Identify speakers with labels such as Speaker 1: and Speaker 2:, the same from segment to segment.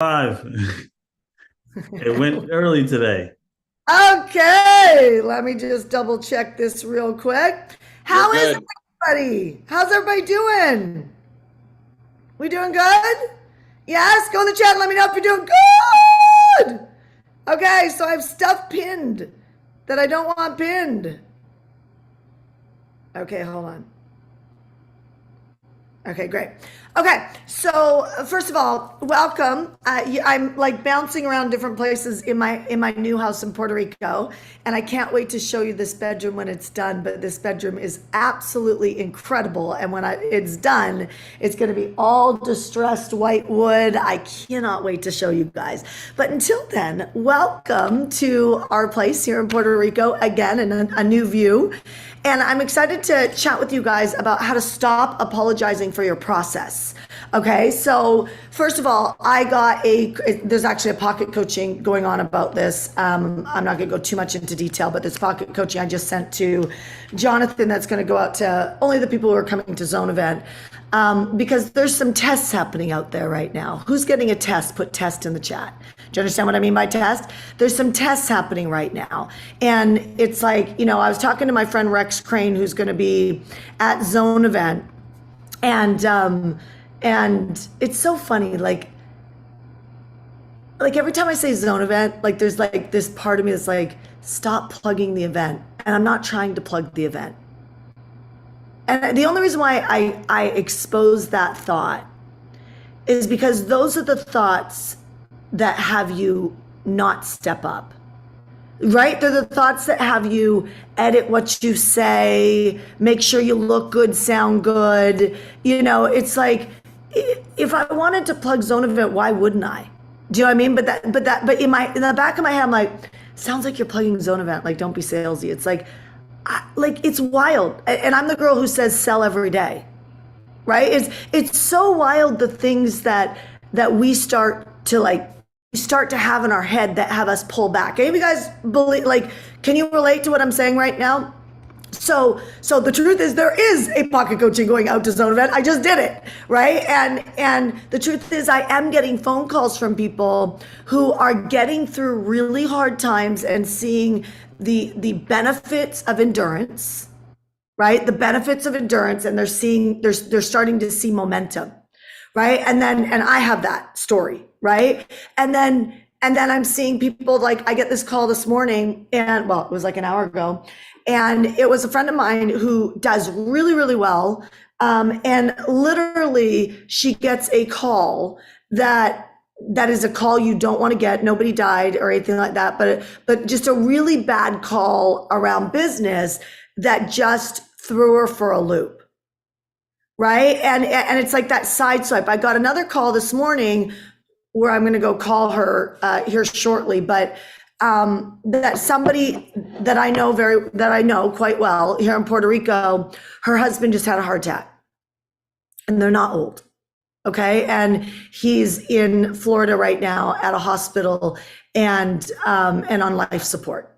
Speaker 1: Five. It went early today.
Speaker 2: Okay, let me just double check this real quick.
Speaker 3: You're
Speaker 2: How is
Speaker 3: good.
Speaker 2: everybody? How's everybody doing? We doing good? Yes, go in the chat and let me know if you're doing good. Okay, so I have stuff pinned that I don't want pinned. Okay, hold on. Okay, great. Okay, so first of all, welcome. I'm like bouncing around different places in my new house in Puerto Rico, and I can't wait to show you this bedroom when it's done. But this bedroom is absolutely incredible, and when it's done, it's going to be all distressed white wood. I cannot wait to show you guys. But until then, welcome to our place here in Puerto Rico again, and a new view. And I'm excited to chat with you guys about how to stop apologizing for your process. Okay, so first of all, there's actually a pocket coaching going on about this. I'm not going to go too much into detail, but this pocket coaching I just sent to Jonathan that's going to go out to only the people who are coming to Zone Event. Because there's some tests happening out there right now. Who's getting a test? Put test in the chat. Do you understand what I mean by test? There's some tests happening right now. And it's like, I was talking to my friend Rex Crane, who's going to be at Zone Event. And it's so funny. Like every time I say Zone Event, like there's like this part of me that's like, stop plugging the event. And I'm not trying to plug the event. And the only reason why I expose that thought is because those are the thoughts that have you not step up, right? They're the thoughts that have you edit what you say, make sure you look good, sound good. It's like, if I wanted to plug Zone Event, why wouldn't I? Do you know what I mean? But in the back of my head, I'm like, sounds like you're plugging Zone Event. Like, don't be salesy. It's like it's wild. And I'm the girl who says sell every day, right? It's so wild, the things that we start to have in our head that have us pull back. Any of you guys believe, can you relate to what I'm saying right now? So the truth is, there is a pocket coaching going out to Zone Event. I just did it, right? And the truth is, I am getting phone calls from people who are getting through really hard times and seeing the benefits of endurance, right? The benefits of endurance, and they're starting to see momentum, right? And I have that story, right? And then I'm seeing people, like, I get this call this morning, and well, it was like an hour ago, and it was a friend of mine who does really, really well. And literally she gets a call that is a call you don't want to get. Nobody died or anything like that, but just a really bad call around business that just threw her for a loop. Right. And it's like that side swipe. I got another call this morning where I'm going to go call her here shortly, but that somebody that I know quite well here in Puerto Rico, her husband just had a heart attack, and they're not old. Okay. And he's in Florida right now at a hospital and on life support.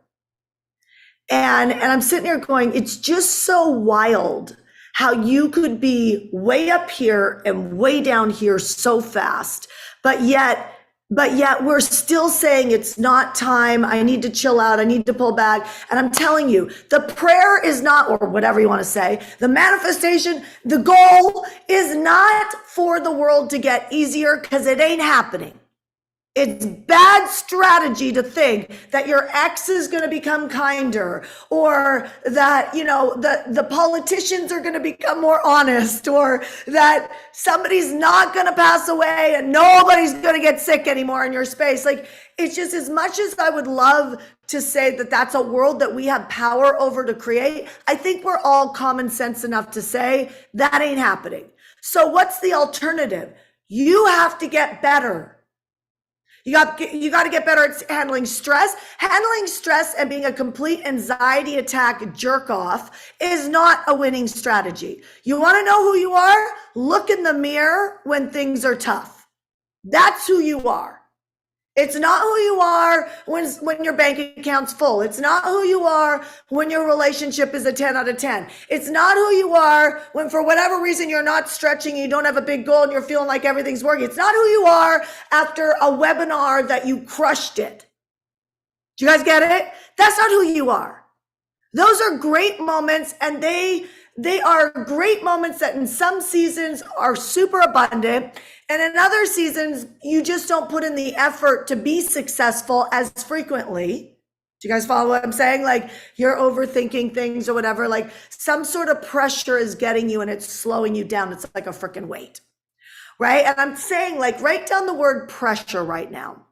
Speaker 2: And I'm sitting here going, it's just so wild how you could be way up here and way down here so fast, but yet we're still saying it's not time. I need to chill out. I need to pull back. And I'm telling you, the prayer is not, or whatever you want to say, the manifestation, the goal is not for the world to get easier, because it ain't happening. It's bad strategy to think that your ex is going to become kinder, or that, the politicians are going to become more honest, or that somebody's not going to pass away and nobody's going to get sick anymore in your space. Like, it's just, as much as I would love to say that that's a world that we have power over to create, I think we're all common sense enough to say that ain't happening. So what's the alternative? You have to get better. You got to get better at handling stress. Handling stress and being a complete anxiety attack jerk off is not a winning strategy. You want to know who you are? Look in the mirror when things are tough. That's who you are. It's not who you are when your bank account's full. It's not who you are when your relationship is a 10 out of 10. It's not who you are when for whatever reason you're not stretching, you don't have a big goal and you're feeling like everything's working. It's not who you are after a webinar that you crushed it. Do you guys get it? That's not who you are. Those are great moments, and they are great moments that in some seasons are super abundant, and in other seasons you just don't put in the effort to be successful as frequently. Do you guys follow what I'm saying? Like you're overthinking things or whatever, like some sort of pressure is getting you and it's slowing you down. It's like a freaking weight, right? And I'm saying, like, write down the word pressure right now.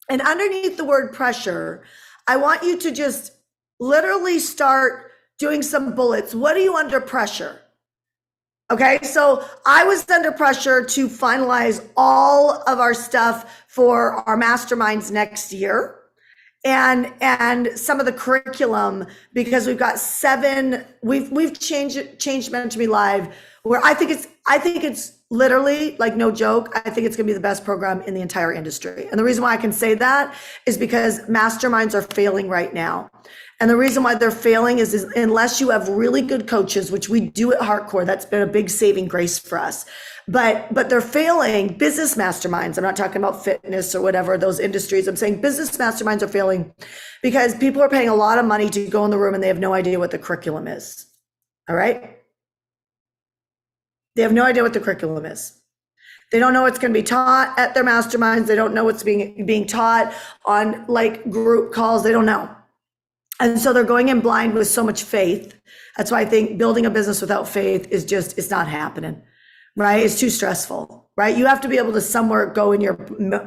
Speaker 2: And underneath the word pressure, I want you to just literally start doing some bullets. What are you under pressure? Okay, so I was under pressure to finalize all of our stuff for our masterminds next year, and some of the curriculum, because we've got 7. We've changed Mentor Me Live, where I think it's literally, like, no joke, I think it's gonna be the best program in the entire industry. And the reason why I can say that is because masterminds are failing right now. And the reason why they're failing is unless you have really good coaches, which we do at Heartcore, that's been a big saving grace for us. But they're failing business masterminds. I'm not talking about fitness or whatever, those industries. I'm saying business masterminds are failing because people are paying a lot of money to go in the room and they have no idea what the curriculum is. All right? They have no idea what the curriculum is. They don't know what's going to be taught at their masterminds. They don't know what's being taught on, like, group calls. They don't know. And so they're going in blind with so much faith. That's why I think building a business without faith is just, it's not happening, right? It's too stressful, right? You have to be able to somewhere go in your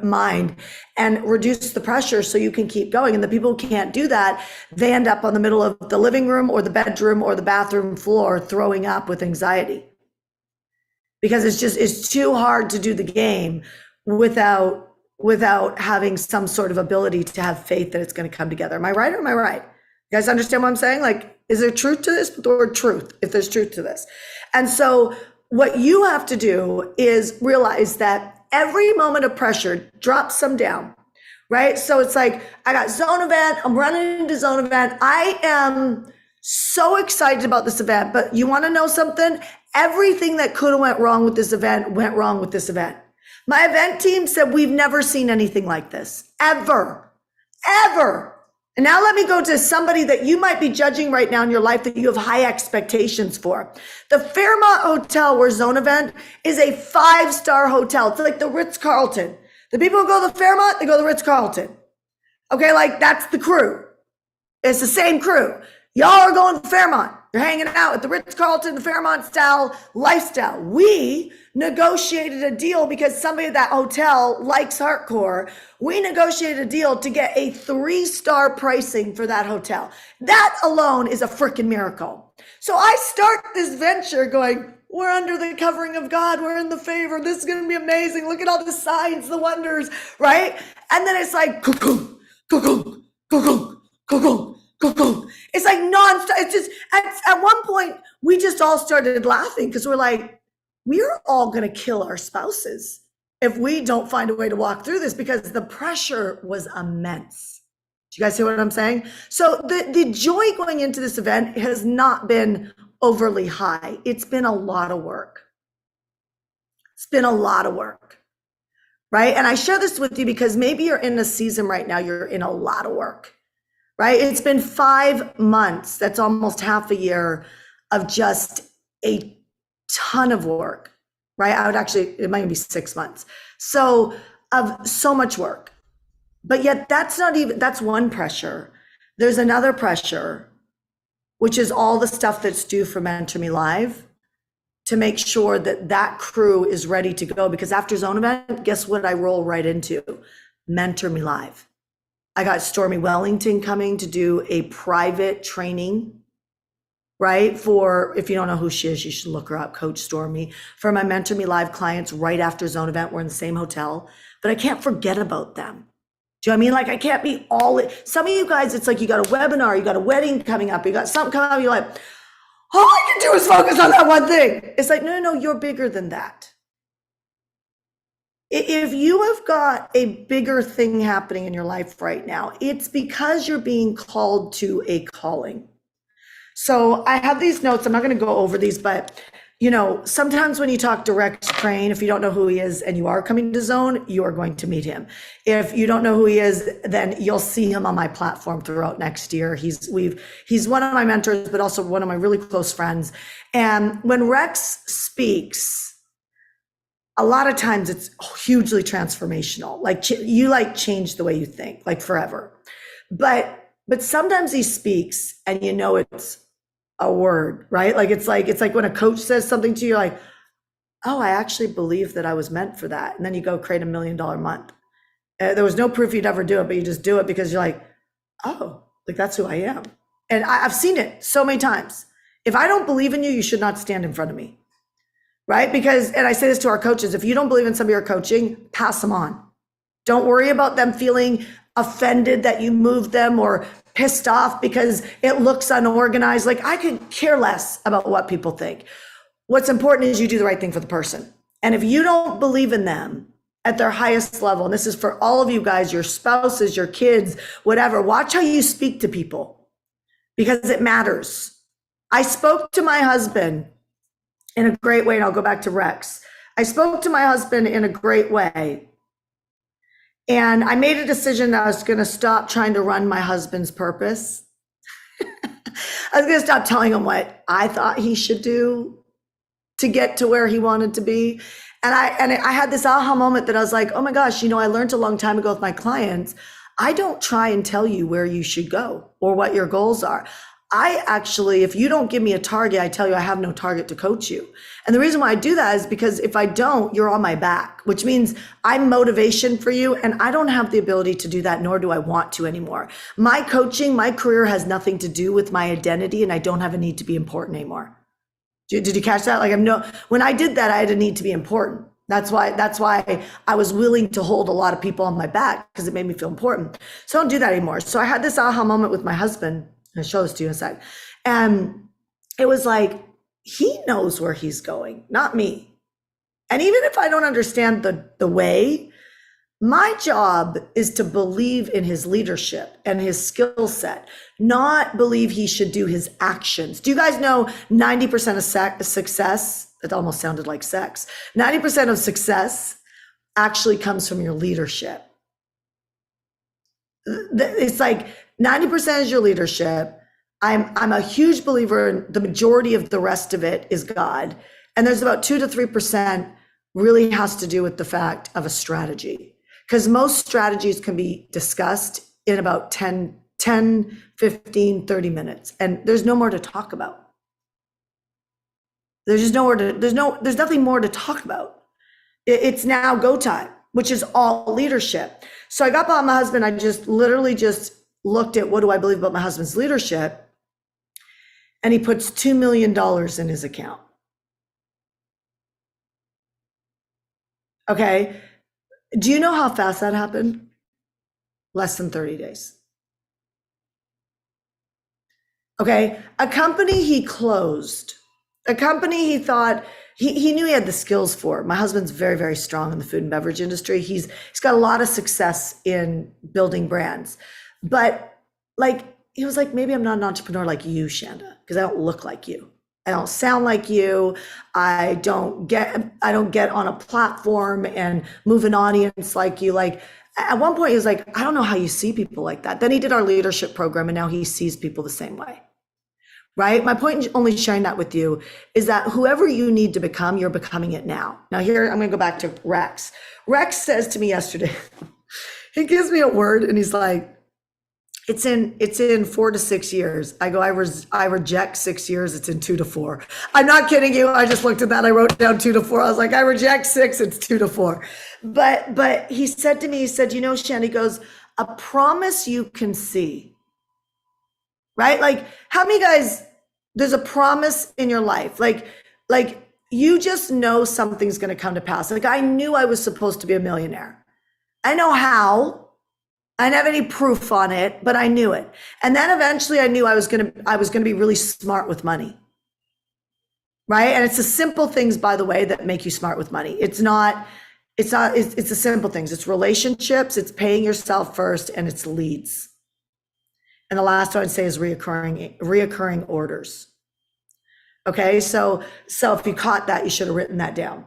Speaker 2: mind and reduce the pressure so you can keep going. And the people who can't do that, they end up on the middle of the living room or the bedroom or the bathroom floor throwing up with anxiety. Because it's too hard to do the game without having some sort of ability to have faith that it's going to come together. Am I right or am I right? You guys understand what I'm saying? Like, is there truth to this? The word truth, if there's truth to this. And so what you have to do is realize that every moment of pressure drops some down, right? So it's like, I got zone event, I'm running into zone event. I am so excited about this event, but you want to know something? Everything that could have went wrong with this event went wrong with this event. My event team said, we've never seen anything like this, ever. And now let me go to somebody that you might be judging right now in your life that you have high expectations for. The Fairmont Hotel, where Zone Event is, a 5-star hotel. It's like the Ritz-Carlton. The people who go to the Fairmont, they go to the Ritz-Carlton. Okay, like, that's the crew. It's the same crew. Y'all are going to Fairmont. You're hanging out at the Ritz-Carlton, the Fairmont style lifestyle. We negotiated a deal because somebody at that hotel likes Heartcore. We negotiated a deal to get a 3-star pricing for that hotel. That alone is a freaking miracle. So I start this venture going, we're under the covering of God. We're in the favor. This is going to be amazing. Look at all the signs, the wonders, right? And then it's like, cuckoo, cuckoo, cuckoo, cuckoo. It's like nonstop. It's just at one point we just all started laughing because we're like, we're all going to kill our spouses if we don't find a way to walk through this, because the pressure was immense. Do you guys see what I'm saying? So the joy going into this event has not been overly high. It's been a lot of work. It's been a lot of work, right? And I share this with you because maybe you're in a season right now, you're in a lot of work. Right? It's been 5 months. That's almost half a year of just a ton of work, right? It might be 6 months. So of so much work, but yet that's one pressure. There's another pressure, which is all the stuff that's due for Mentor Me Live, to make sure that crew is ready to go. Because after Zone Event, guess what I roll right into? Mentor Me Live. I got Stormy Wellington coming to do a private training, right? For, if you don't know who she is, you should look her up, Coach Stormy. For my Mentor Me Live clients right after Zone Event, we're in the same hotel, but I can't forget about them. Do you know what I mean? Like, I can't be some of you guys, it's like you got a webinar, you got a wedding coming up, you got something coming up, you're like, all I can do is focus on that one thing. It's like, no, you're bigger than that. If you have got a bigger thing happening in your life right now, it's because you're being called to a calling. So I have these notes. I'm not going to go over these, but sometimes when you talk to Rex Crane, if you don't know who he is and you are coming to Zone, you are going to meet him. If you don't know who he is, then you'll see him on my platform throughout next year. He's one of my mentors, but also one of my really close friends. And when Rex speaks, a lot of times it's hugely transformational. Like you change the way you think, like forever. But sometimes he speaks and it's a word, right? Like it's like when a coach says something to you, like, oh, I actually believe that I was meant for that. And then you go create $1 million month. There was no proof you'd ever do it, but you just do it because you're like, oh, like that's who I am. And I've seen it so many times. If I don't believe in you, you should not stand in front of me. Right? Because, and I say this to our coaches, if you don't believe in somebody you're coaching, pass them on. Don't worry about them feeling offended that you moved them or pissed off because it looks unorganized. Like I could care less about what people think. What's important is you do the right thing for the person. And if you don't believe in them at their highest level, and this is for all of you guys, your spouses, your kids, whatever, watch how you speak to people because it matters. I spoke to my husband in a great way, and I'll go back to Rex. I spoke to my husband in a great way, and I made a decision that I was going to stop trying to run my husband's purpose. I was going to stop telling him what I thought he should do to get to where he wanted to be. And I had this aha moment that I was like, oh my gosh, I learned a long time ago with my clients, I don't try and tell you where you should go or what your goals are. I actually, if you don't give me a target, I tell you I have no target to coach you. And the reason why I do that is because if I don't, you're on my back, which means I'm motivation for you. And I don't have the ability to do that, nor do I want to anymore. My coaching, my career has nothing to do with my identity, and I don't have a need to be important anymore. Did you catch that? Like when I did that, I had a need to be important. That's why I was willing to hold a lot of people on my back because it made me feel important. So I don't do that anymore. So I had this aha moment with my husband. I'll show this to you in a sec. And it was like, he knows where he's going, not me. And even if I don't understand the way, my job is to believe in his leadership and his skill set, not believe he should do his actions. Do you guys know 90% of success, it almost sounded like sex, 90% of success actually comes from your leadership. It's like 90% is your leadership. I'm a huge believer in the majority of the rest of it is God. And there's about 2 to 3% really has to do with the fact of a strategy. Because most strategies can be discussed in about 10, 15, 30 minutes. And there's no more to talk about. There's nothing more to talk about. It's now go time, which is all leadership. So I got behind my husband. I just literally just looked at what do I believe about my husband's leadership. And he puts $2 million in his account. Okay. Do you know how fast that happened? Less than 30 days. Okay. A company he closed, a company he thought he knew he had the skills for. My husband's very, very strong in the food and beverage industry. He's got a lot of success in building brands, but he was like, maybe I'm not an entrepreneur like you, Shanda, because I don't look like you. I don't sound like you. I don't get on a platform and move an audience like you. Like at one point he was like, I don't know how you see people like that. Then he did our leadership program and now he sees people the same way. Right? My point in only sharing that with you is that whoever you need to become, you're becoming it now. Now here, I'm going to go back to Rex. Rex says to me yesterday, he gives me a word and he's like, it's in 4 to 6 years. I go, I reject 6 years. It's in 2 to 4. I'm not kidding you. I just looked at that. I wrote down 2 to 4. I was like, I reject 6. It's 2 to 4. But he said to me, he said, Shannon, he goes, a promise you can see, right? Like how many guys, there's a promise in your life. Like you just know something's going to come to pass. Like I knew I was supposed to be a millionaire. I know how. I didn't have any proof on it, but I knew it. And then eventually I knew I was going to be really smart with money. Right? And it's the simple things, by the way, that make you smart with money. It's not It's not, it's the simple things. It's relationships, it's paying yourself first, and it's leads. And the last one I'd say is reoccurring orders. Okay, so if you caught that, you should have written that down.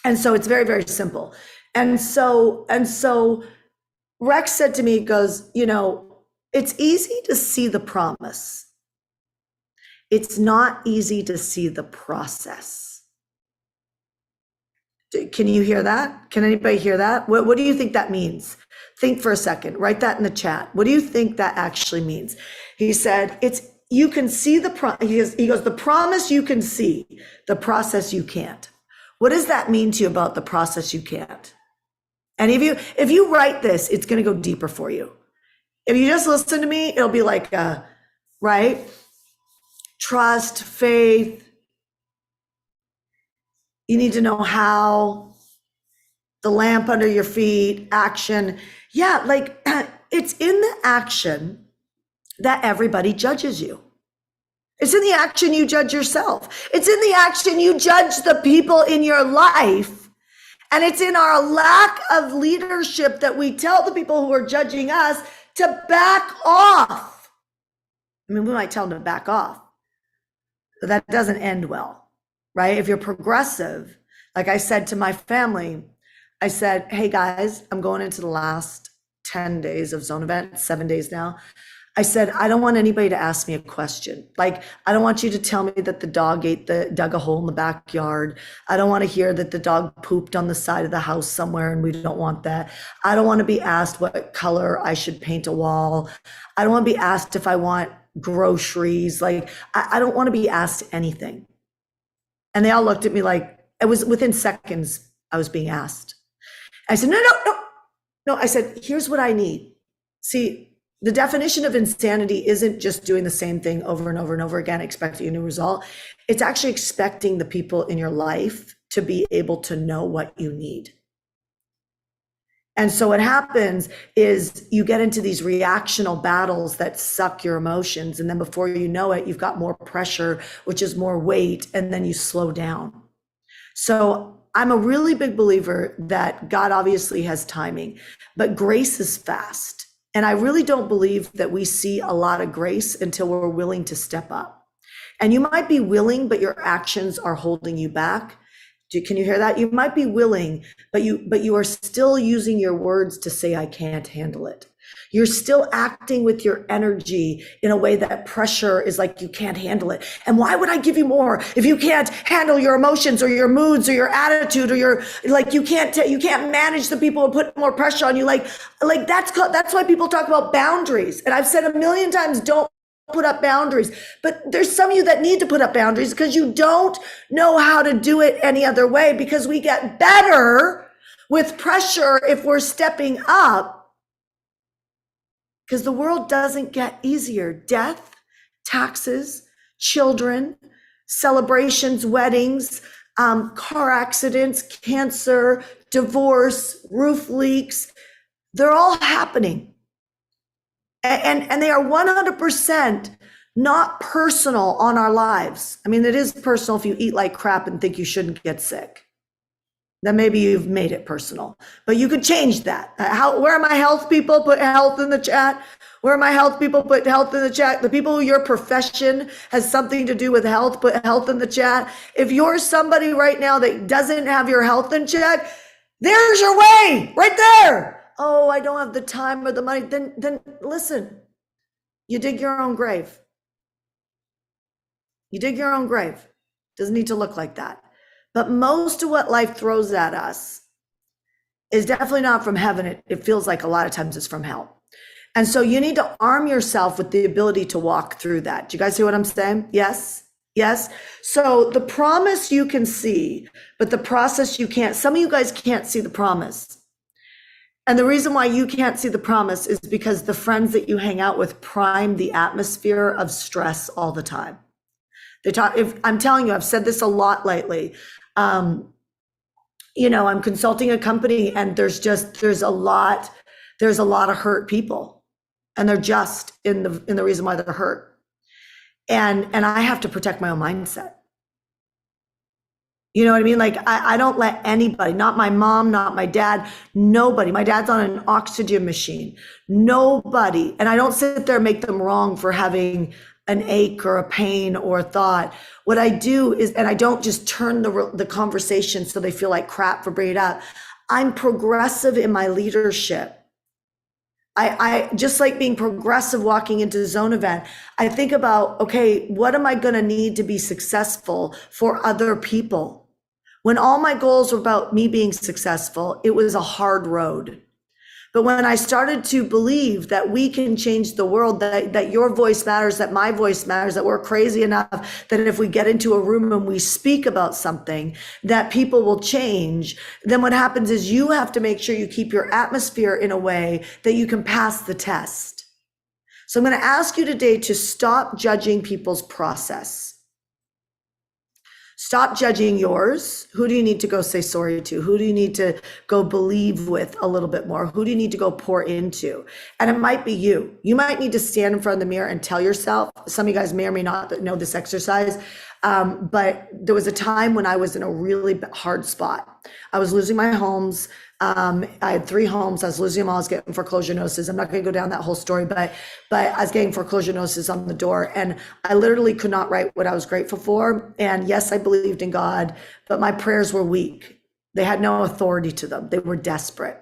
Speaker 2: And so it's very, very simple. And so Rex said to me, he goes, it's easy to see the promise. It's not easy to see the process. Can you hear that? Can anybody hear that? What do you think that means? Think for a second, write that in the chat. What do you think that actually means? He said, you can see he goes, the promise you can see, the process you can't. What does that mean to you about the process you can't? And if you write this, it's going to go deeper for you. If you just listen to me, it'll be like, right? Trust, faith. You need to know how, the lamp under your feet, action. Yeah, like it's in the action that everybody judges you. It's in the action you judge yourself. It's in the action you judge the people in your life. And it's in our lack of leadership that we tell the people who are judging us to back off. I mean, we might tell them to back off, but that doesn't end well, right? If you're progressive, like I said to my family, I said, hey guys, I'm going into the last 10 days of Zone Event, 7 days now. I said, I don't want anybody to ask me a question. Like, I don't want you to tell me that the dog dug a hole in the backyard. I don't want to hear that the dog pooped on the side of the house somewhere, and we don't want that. I don't want to be asked what color I should paint a wall. I don't want to be asked if I want groceries. Like, I don't want to be asked anything. And they all looked at me like, it was within seconds I was being asked. I said, no. I said, here's what I need. See, the definition of insanity isn't just doing the same thing over and over and over again, expecting a new result. It's actually expecting the people in your life to be able to know what you need. And so what happens is you get into these reactional battles that suck your emotions. And then before you know it, you've got more pressure, which is more weight, and then you slow down. So I'm a really big believer that God obviously has timing, but grace is fast. And I really don't believe that we see a lot of grace until we're willing to step up. And you might be willing, but your actions are holding you back. Can you hear that? You might be willing, but you are still using your words to say, I can't handle it. You're still acting with your energy in a way that pressure is like, you can't handle it. And why would I give you more if you can't handle your emotions or your moods or your attitude or your, like, you can't manage the people who put more pressure on you. Like that's why people talk about boundaries. And I've said a million times, don't put up boundaries, but there's some of you that need to put up boundaries because you don't know how to do it any other way, because we get better with pressure if we're stepping up. Because the world doesn't get easier. Death, taxes, children, celebrations, weddings, car accidents, cancer, divorce, roof leaks, they're all happening. And they are 100% not personal on our lives. I mean, it is personal if you eat like crap and think you shouldn't get sick. Then maybe you've made it personal, but you could change that. Where are my health people? Put health in the chat. Where are my health people? Put health in the chat. The people who your profession has something to do with health, put health in the chat. If you're somebody right now that doesn't have your health in check, there's your way right there. Oh, I don't have the time or the money. Then listen, you dig your own grave. You dig your own grave. Doesn't need to look like that. But most of what life throws at us is definitely not from heaven. It feels like a lot of times it's from hell. And so you need to arm yourself with the ability to walk through that. Do you guys see what I'm saying? Yes? Yes? So the promise you can see, but the process you can't. Some of you guys can't see the promise. And the reason why you can't see the promise is because the friends that you hang out with prime the atmosphere of stress all the time. I'm telling you, I've said this a lot lately. I'm consulting a company, and there's a lot of hurt people, and they're just in the reason why they're hurt. And I have to protect my own mindset. You know what I mean? Like, I don't let anybody, not my mom, not my dad, nobody. My dad's on an oxygen machine. Nobody. And I don't sit there and make them wrong for having an ache or a pain or a thought. What I do is, and I don't just turn the conversation so they feel like crap for bringing it up. I'm progressive in my leadership. I just like being progressive walking into the zone event. I think about, okay, what am I going to need to be successful for other people? When all my goals were about me being successful, it was a hard road. But when I started to believe that we can change the world, that your voice matters, that my voice matters, that we're crazy enough that if we get into a room and we speak about something, that people will change, then what happens is you have to make sure you keep your atmosphere in a way that you can pass the test. So I'm going to ask you today to stop judging people's process. Stop judging yours. Who do you need to go say sorry to? Who do you need to go believe with a little bit more? Who do you need to go pour into? And it might be you. You might need to stand in front of the mirror and tell yourself, some of you guys may or may not know this exercise, but there was a time when I was in a really hard spot. I was losing my homes. I had 3 homes. I was losing them all. I was getting foreclosure notices. I'm not going to go down that whole story, but I was getting foreclosure notices on the door, and I literally could not write what I was grateful for. And yes, I believed in God, but my prayers were weak. They had no authority to them. They were desperate.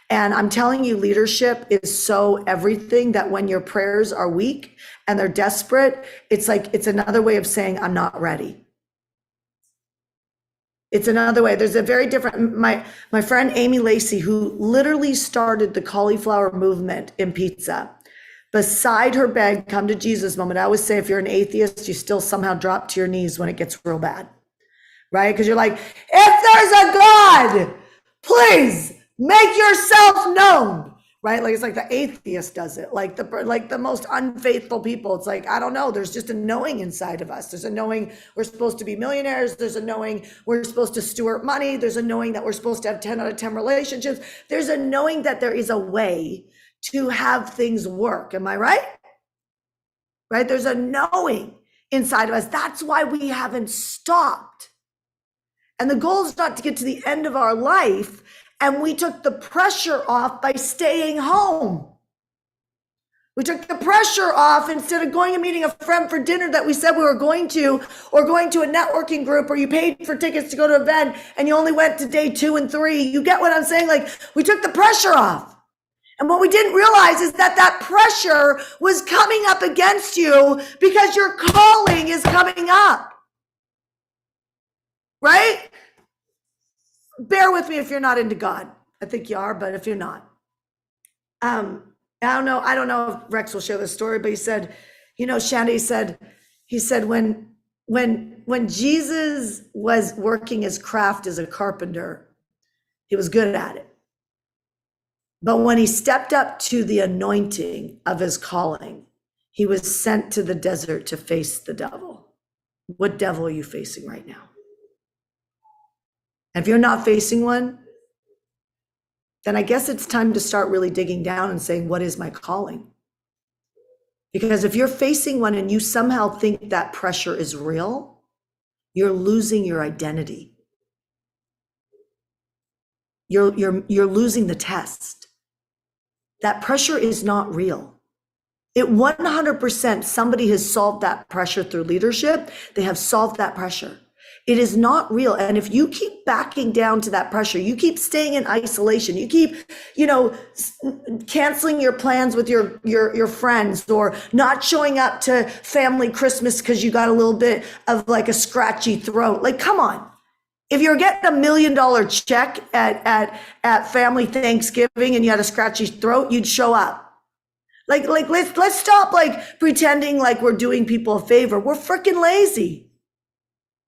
Speaker 2: And I'm telling you, leadership is so everything that when your prayers are weak and they're desperate, it's like, it's another way of saying, I'm not ready. It's another way. There's a very different, my friend Amy Lacey, who literally started the cauliflower movement in pizza, beside her bed, come to Jesus moment. I always say, if you're an atheist, you still somehow drop to your knees when it gets real bad, right? Because you're like, if there's a God, please make yourself known, right? Like, it's like the atheist does it, like the most unfaithful people. It's like, I don't know, there's just a knowing inside of us. There's a knowing we're supposed to be millionaires. There's a knowing we're supposed to steward money. There's a knowing that we're supposed to have 10 out of 10 relationships. There's a knowing that there is a way to have things work. Am I right? Right? There's a knowing inside of us. That's why we haven't stopped. And the goal is not to get to the end of our life. And we took the pressure off by staying home. We took the pressure off instead of going and meeting a friend for dinner that we said we were going to, or going to a networking group, or you paid for tickets to go to an event and you only went to day 2 and 3. You get what I'm saying? Like, we took the pressure off. And what we didn't realize is that that pressure was coming up against you because your calling is coming up. Right? Bear with me if you're not into God. I think you are, but if you're not. I don't know if Rex will share this story, but he said, you know, Shandy said, he said, when Jesus was working his craft as a carpenter, he was good at it. But when he stepped up to the anointing of his calling, he was sent to the desert to face the devil. What devil are you facing right now? If you're not facing one, then I guess it's time to start really digging down and saying, what is my calling? Because if you're facing one and you somehow think that pressure is real, you're losing your identity. You're losing the test. That pressure is not real. It 100%, somebody has solved that pressure through leadership. They have solved that pressure. It is not real. And if you keep backing down to that pressure, you keep staying in isolation, you keep, canceling your plans with your friends, or not showing up to family Christmas because you got a little bit of like a scratchy throat. Like, come on. If you're getting $1 million check at family Thanksgiving and you had a scratchy throat, you'd show up. Like let's stop like pretending like we're doing people a favor. We're freaking lazy.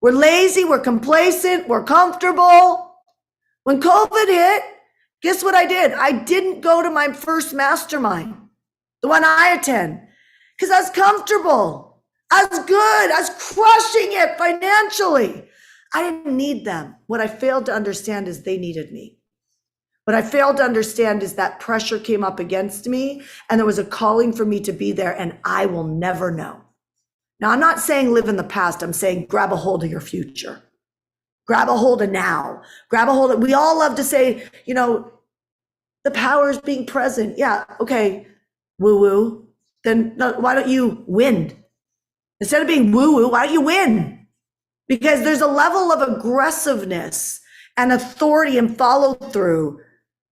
Speaker 2: We're lazy, we're complacent, we're comfortable. When COVID hit, guess what I did? I didn't go to my first mastermind, the one I attend, because I was comfortable. I was good. I was crushing it financially. I didn't need them. What I failed to understand is they needed me. What I failed to understand is that pressure came up against me and there was a calling for me to be there, and I will never know. Now, I'm not saying live in the past. I'm saying grab a hold of your future. Grab a hold of now. Grab a hold of, we all love to say, you know, the power is being present. Yeah, okay, woo woo. Then no, why don't you win? Instead of being woo woo, why don't you win? Because there's a level of aggressiveness and authority and follow through.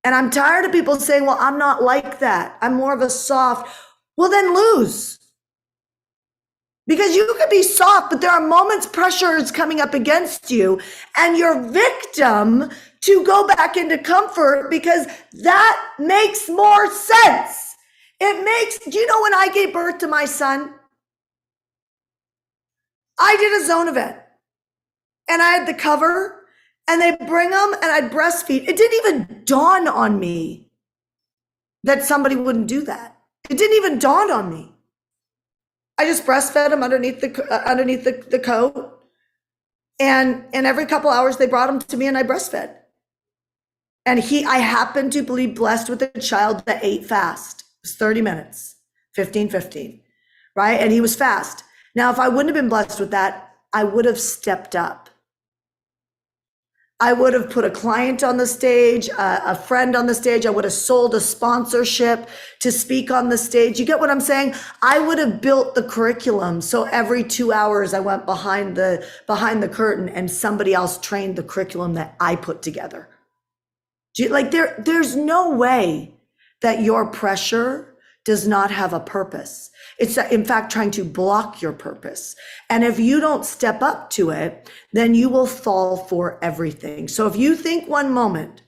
Speaker 2: And I'm tired of people saying, well, I'm not like that. I'm more of a soft. Well, then lose. Because you could be soft, but there are moments pressure is coming up against you and you're victim to go back into comfort because that makes more sense. It makes, do you know when I gave birth to my son? I did a zone event and I had the cover and they bring them and I'd breastfeed. It didn't even dawn on me that somebody wouldn't do that. It didn't even dawn on me. I just breastfed him underneath the coat. And every couple hours they brought him to me and I breastfed. And I happened to be blessed with a child that ate fast. It was 30 minutes, 15, right? And he was fast. Now, if I wouldn't have been blessed with that, I would have stepped up. I would have put a client on the stage, a friend on the stage. I would have sold a sponsorship to speak on the stage. You get what I'm saying? I would have built the curriculum. So every 2 hours I went behind the curtain and somebody else trained the curriculum that I put together. Like there's no way that your pressure does not have a purpose. It's in fact trying to block your purpose. And if you don't step up to it, then you will fall for everything. So if you think one moment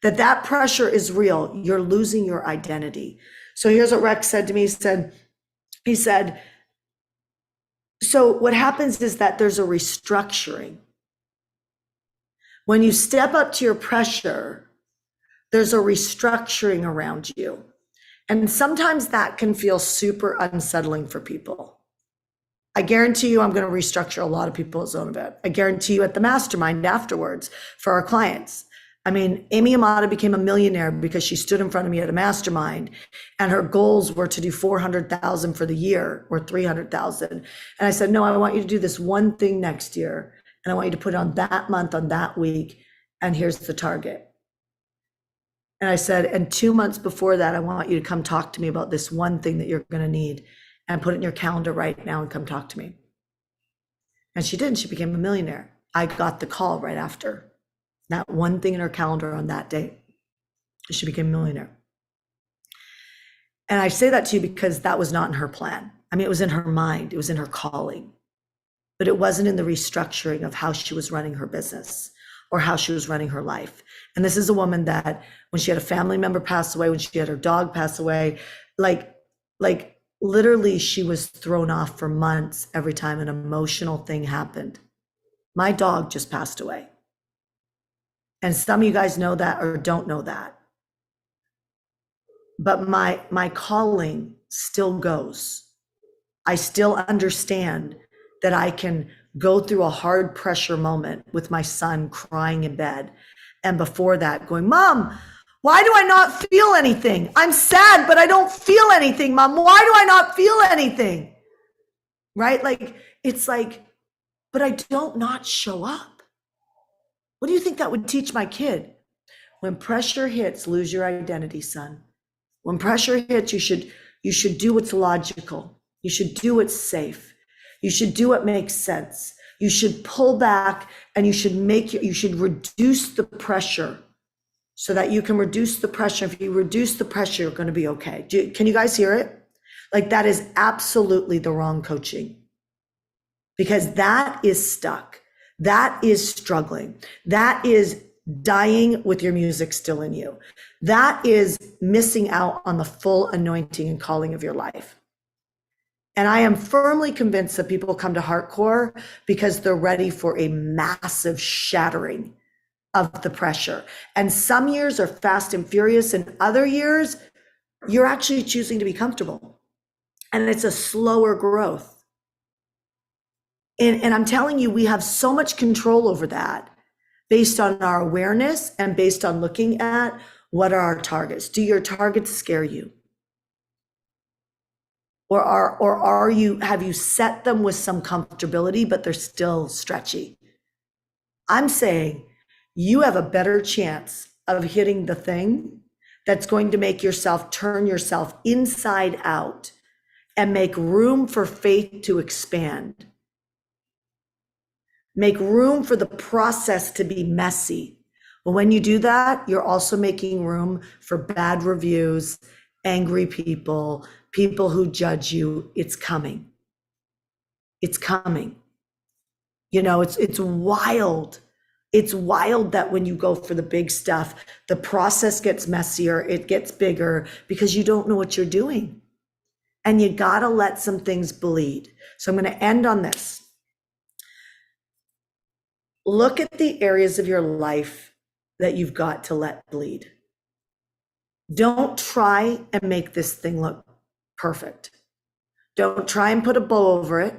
Speaker 2: that pressure is real, you're losing your identity. So here's what Rex said to me. He said, so what happens is that there's a restructuring. When you step up to your pressure, there's a restructuring around you. And sometimes that can feel super unsettling for people. I guarantee you I'm going to restructure a lot of people at Zone Event. I guarantee you at the mastermind afterwards for our clients. I mean, Amy Amata became a millionaire because she stood in front of me at a mastermind and her goals were to do 400,000 for the year or 300,000. And I said, no, I want you to do this one thing next year. And I want you to put it on that month, on that week. And here's the target. And I said, and 2 months before that, I want you to come talk to me about this one thing that you're going to need and put it in your calendar right now and come talk to me. And she did, and she became a millionaire. I got the call right after that one thing in her calendar on that day. She became a millionaire. And I say that to you because that was not in her plan. I mean, it was in her mind. It was in her calling, but it wasn't in the restructuring of how she was running her business or how she was running her life. And this is a woman that when she had a family member pass away, when she had her dog pass away, like literally she was thrown off for months every time an emotional thing happened. My dog just passed away. And some of you guys know that or don't know that. But my calling still goes. I still understand that I can go through a hard pressure moment with my son crying in bed. And before that going, Mom, why do I not feel anything? I'm sad, but I don't feel anything, Mom. Why do I not feel anything? Right? Like, it's like, but I don't not show up. What do you think that would teach my kid? When pressure hits, lose your identity, son. When pressure hits, you should do what's logical. You should do what's safe. You should do what makes sense. You should pull back and you should reduce the pressure so that you can reduce the pressure. If you reduce the pressure, you're going to be okay. Can you guys hear it? Like, that is absolutely the wrong coaching, because that is stuck. That is struggling. That is dying with your music still in you. That is missing out on the full anointing and calling of your life. And I am firmly convinced that people come to Heartcore because they're ready for a massive shattering of the pressure. And some years are fast and furious, and other years, you're actually choosing to be comfortable. And it's a slower growth. And I'm telling you, we have so much control over that based on our awareness and based on looking at what are our targets. Do your targets scare you? Or have you set them with some comfortability, but they're still stretchy? I'm saying you have a better chance of hitting the thing that's going to make yourself turn yourself inside out and make room for faith to expand. Make room for the process to be messy. But when you do that, you're also making room for bad reviews, angry people, people who judge you. It's coming. It's coming. You know, it's wild. It's wild that when you go for the big stuff, the process gets messier, it gets bigger because you don't know what you're doing. And you gotta let some things bleed. So I'm gonna end on this. Look at the areas of your life that you've got to let bleed. Don't try and make this thing look perfect. Don't try and put a bow over it.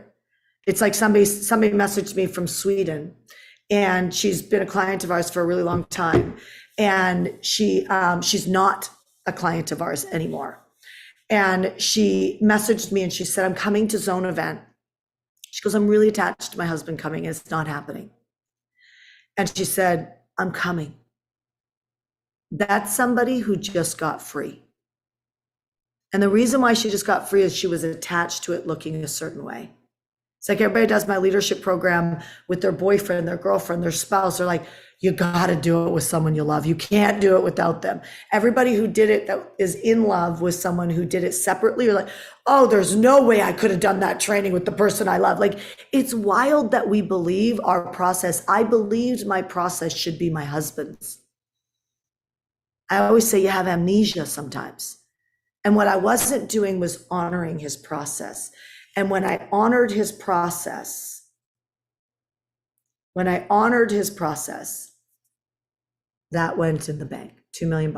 Speaker 2: It's like somebody messaged me from Sweden, and she's been a client of ours for a really long time. And she's not a client of ours anymore. And she messaged me and she said, I'm coming to Zone event. She goes, I'm really attached to my husband coming. It's not happening. And she said, I'm coming. That's somebody who just got free. And the reason why she just got free is she was attached to it looking a certain way. It's like everybody does my leadership program with their boyfriend, their girlfriend, their spouse. They're like, you got to do it with someone you love. You can't do it without them. Everybody who did it that is in love with someone who did it separately, you're like, oh, there's no way I could have done that training with the person I love. Like, it's wild that we believe our process. I believed my process should be my husband's. I always say you have amnesia sometimes. And what I wasn't doing was honoring his process. And when I honored his process, that went in the bank, $2 million.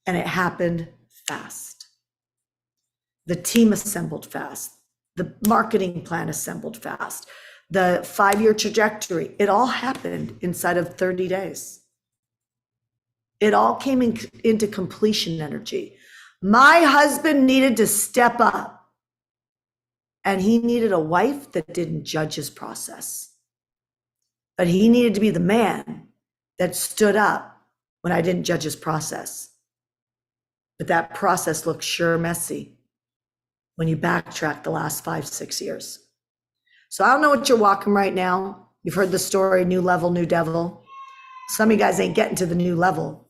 Speaker 2: And it happened fast. The team assembled fast. The marketing plan assembled fast. The 5-year trajectory, it all happened inside of 30 days. It all came into completion energy. My husband needed to step up, and he needed a wife that didn't judge his process. But he needed to be the man that stood up when I didn't judge his process. But that process looks sure messy when you backtrack the last 5-6 years. So I don't know what you're walking right now. You've heard the story, new level, new devil. Some of you guys ain't getting to the new level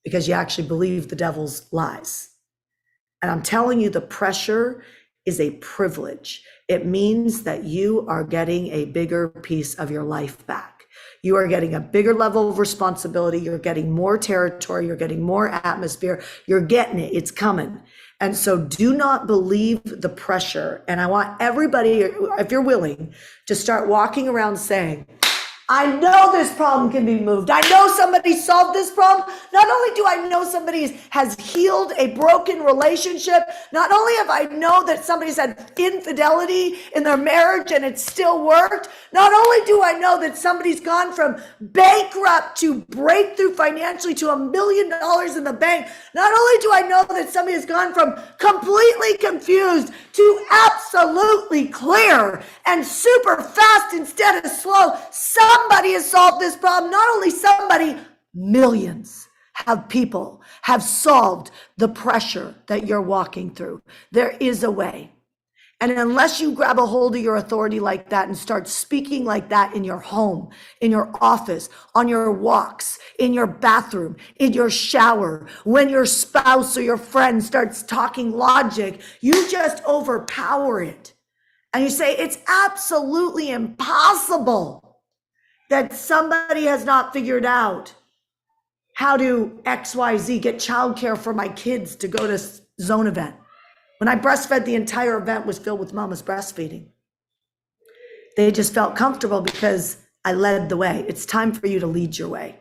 Speaker 2: because you actually believe the devil's lies. And I'm telling you, the pressure is a privilege. It means that you are getting a bigger piece of your life back. You are getting a bigger level of responsibility. You're getting more territory. You're getting more atmosphere. You're getting it. It's coming. And so do not believe the pressure. And I want everybody, if you're willing, to start walking around saying, I know this problem can be moved. I know somebody solved this problem. Not only do I know somebody has healed a broken relationship, not only have I know that somebody's had infidelity in their marriage and it still worked, not only do I know that somebody's gone from bankrupt to breakthrough financially to $1 million in the bank, not only do I know that somebody has gone from completely confused to absolutely clear and super fast instead of slow. Somebody has solved this problem. Not only somebody, millions have solved the pressure that you're walking through. There is a way. And unless you grab a hold of your authority like that and start speaking like that in your home, in your office, on your walks, in your bathroom, in your shower, when your spouse or your friend starts talking logic, you just overpower it. And you say, it's absolutely impossible that somebody has not figured out how to XYZ, get childcare for my kids to go to Zone event. When I breastfed, the entire event was filled with mamas breastfeeding. They just felt comfortable because I led the way. It's time for you to lead your way.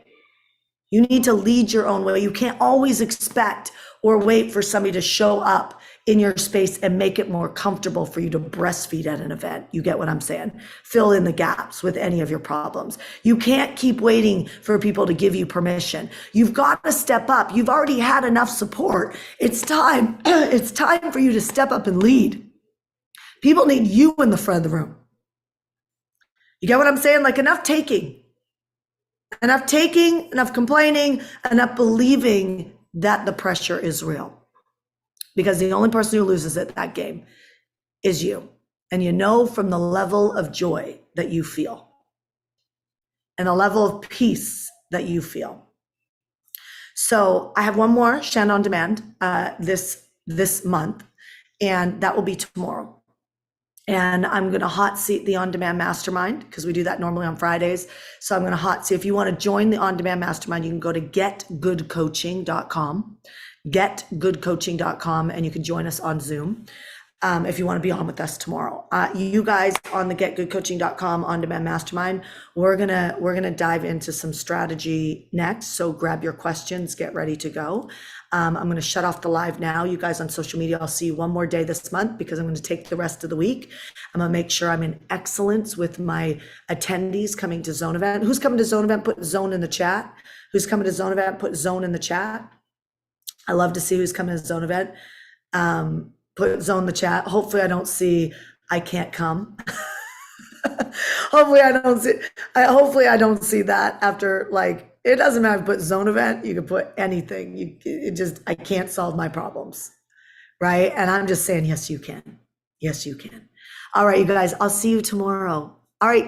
Speaker 2: You need to lead your own way. You can't always expect or wait for somebody to show up in your space and make it more comfortable for you to breastfeed at an event. You get what I'm saying? Fill in the gaps with any of your problems. You can't keep waiting for people to give you permission. You've got to step up. You've already had enough support. It's time. It's time for you to step up and lead. People need you in the front of the room. You get what I'm saying? Like enough taking, enough complaining, enough believing that the pressure is real. Because the only person who loses at that game is you. And you know from the level of joy that you feel and the level of peace that you feel. So I have one more Shannon on Demand this month, and that will be tomorrow. And I'm going to hot seat the On Demand Mastermind because we do that normally on Fridays. So I'm going to hot seat. If you want to join the On Demand Mastermind, you can go to getgoodcoaching.com, getgoodcoaching.com, and you can join us on Zoom if you want to be on with us tomorrow. You guys on the getgoodcoaching.com On Demand Mastermind, we're gonna dive into some strategy next. So grab your questions, get ready to go. I'm going to shut off the live now. You guys on social media, I'll see you one more day this month because I'm going to take the rest of the week. I'm going to make sure I'm in excellence with my attendees coming to Zone Event. Who's coming to Zone Event? Put Zone in the chat. Who's coming to Zone Event? Put Zone in the chat. I love to see who's coming to Zone Event. Put Zone in the chat. Hopefully I don't see I can't come. Hopefully I don't see that after, like, it doesn't matter if you put Zone Event, you can put anything. I can't solve my problems, right? And I'm just saying, yes, you can. Yes, you can. All right, you guys, I'll see you tomorrow. All right.